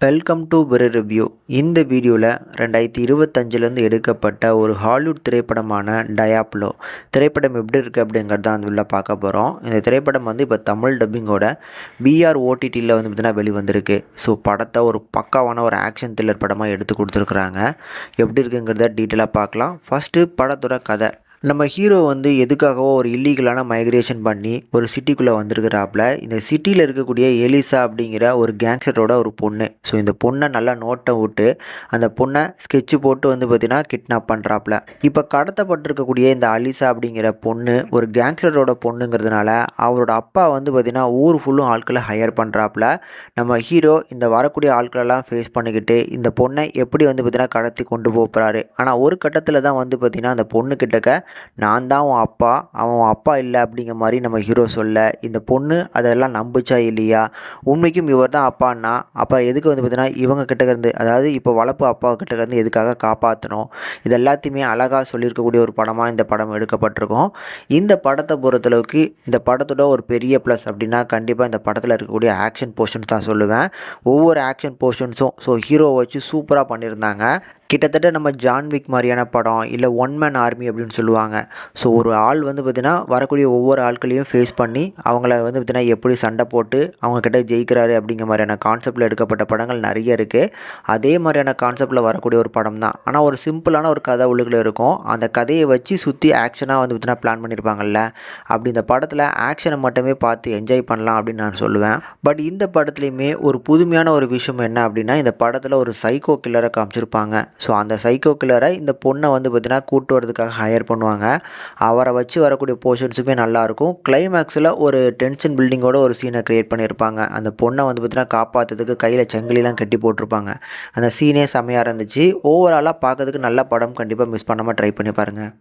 Welcome to பிற review. இந்த வீடியோவில் 2025லேருந்து எடுக்கப்பட்ட ஒரு ஹாலிவுட் திரைப்படமான டயாப்லோ திரைப்படம் எப்படி இருக்குது அப்படிங்கிறது தான் உள்ள பார்க்க போகிறோம். இந்த திரைப்படம் இப்போ தமிழ் டப்பிங்கோட பிஆர் ஓடிடியில் பார்த்தீங்கன்னா வெளிவந்திருக்கு. ஸோ படத்தை ஒரு பக்காவான ஒரு ஆக்ஷன் த்ரில்லர் படமாக எடுத்து கொடுத்துருக்குறாங்க. எப்படி இருக்குங்கிறத டீட்டெயிலாக பார்க்கலாம். ஃபஸ்ட்டு படத்தோட கதை. நம்ம ஹீரோ எதுக்காகவோ ஒரு இல்லீகலான மைக்ரேஷன் பண்ணி ஒரு சிட்டிக்குள்ளே வந்திருக்கிறாப்புல. இந்த சிட்டியில் இருக்கக்கூடிய எலிசா அப்படிங்கிற ஒரு கேங்ஸ்டரோட ஒரு பொண்ணு. ஸோ இந்த பொண்ணை நல்லா நோட்டை விட்டு அந்த பொண்ணை ஸ்கெட்சு போட்டு பார்த்திங்கன்னா கிட்னாப் பண்ணுறாப்புல. இப்போ கடத்தப்பட்டிருக்கக்கூடிய இந்த அலிசா அப்படிங்கிற பொண்ணு ஒரு கேங்ஸ்டரோட பொண்ணுங்கிறதுனால அவரோட அப்பா பார்த்திங்கன்னா ஊர் ஃபுல்லும் ஆட்களை ஹையர் பண்ணுறாப்புல. நம்ம ஹீரோ இந்த வரக்கூடிய ஆட்களெல்லாம் ஃபேஸ் பண்ணிக்கிட்டு இந்த பொண்ணை எப்படி பார்த்திங்கன்னா கடத்தி கொண்டு போகிறாரு. ஆனால் ஒரு கட்டத்தில் தான் பார்த்திங்கன்னா அந்த பொண்ணு கிட்டக்க நான் தான் உன் அப்பா, அவன் அப்பா இல்லை அப்படிங்கிற மாதிரி நம்ம ஹீரோ சொல்ல, இந்த பொண்ணு அதெல்லாம் நம்புச்சா இல்லையா, உண்மைக்கும் இவர் தான் அப்பான்னா அப்போ எதுக்கு பார்த்தீங்கன்னா இவங்க கிட்டேருந்து, அதாவது இப்போ வளர்ப்பு அப்பா கிட்டேருந்து எதுக்காக காப்பாற்றணும், இது எல்லாத்தையுமே அழகாக சொல்லியிருக்கக்கூடிய ஒரு படமாக இந்த படம் எடுக்கப்பட்டிருக்கும். இந்த படத்தை பொறுத்தளவுக்கு இந்த படத்தோட ஒரு பெரிய ப்ளஸ் அப்படின்னா கண்டிப்பாக இந்த படத்தில் இருக்கக்கூடிய ஆக்ஷன் போர்ஷன்ஸ் தான் சொல்லுவேன். ஒவ்வொரு ஆக்ஷன் போர்ஷன்ஸும் ஹீரோவை வச்சு சூப்பராக பண்ணியிருந்தாங்க. கிட்டத்தட்ட நம்ம ஜான்விக் மாதிரியான படம் இல்லை ஒன் மேன் ஆர்மி அப்படின்னு சொல்லுவாங்க. ஸோ ஒரு ஆள் பார்த்திங்கன்னா வரக்கூடிய ஒவ்வொரு ஆட்களையும் ஃபேஸ் பண்ணி அவங்கள பார்த்திங்கன்னா எப்படி சண்டை போட்டு அவங்கக்கிட்ட ஜெயிக்கிறாரு அப்படிங்கிற மாதிரியான கான்செப்டில் எடுக்கப்பட்ட படங்கள் நிறைய இருக்குது. அதே மாதிரியான கான்செப்டில் வரக்கூடிய ஒரு படம் தான். ஆனால் ஒரு சிம்பிளான ஒரு கதை உள்ளுக்குள்ளே இருக்கும். அந்த கதையை வச்சு சுற்றி ஆக்ஷனாக பார்த்திங்கன்னா பிளான் பண்ணியிருப்பாங்கல்ல, அப்படி இந்த படத்தில் ஆக்ஷனை மட்டுமே பார்த்து என்ஜாய் பண்ணலாம் அப்படின்னு நான் சொல்லுவேன். பட் இந்த படத்துலையுமே ஒரு புதுமையான ஒரு விஷயம் என்ன அப்படின்னா, இந்த படத்தில் ஒரு சைக்கோ கில்லரை காமிச்சிருப்பாங்க. ஸோ அந்த சைக்கோ கில்லரை இந்த பொண்ணை பார்த்திங்கன்னா கூட்டு வரதுக்காக ஹையர் பண்ணுவாங்க. அவரை வச்சு வரக்கூடிய போர்ஷன்ஸுமே நல்லாயிருக்கும். கிளைமேக்ஸில் ஒரு டென்ஷன் பில்டிங்கோட ஒரு சீனை க்ரியேட் பண்ணியிருப்பாங்க. அந்த பொண்ணை பார்த்திங்கன்னா காப்பாற்றுறதுக்கு கையில் செங்கிலாம் கட்டி போட்டிருப்பாங்க. அந்த சீனே செம்மையாக இருந்துச்சு. ஓவராலாக பார்க்கறதுக்கு நல்ல படம். கண்டிப்பாக மிஸ் பண்ணாமல் ட்ரை பண்ணி பாருங்கள்.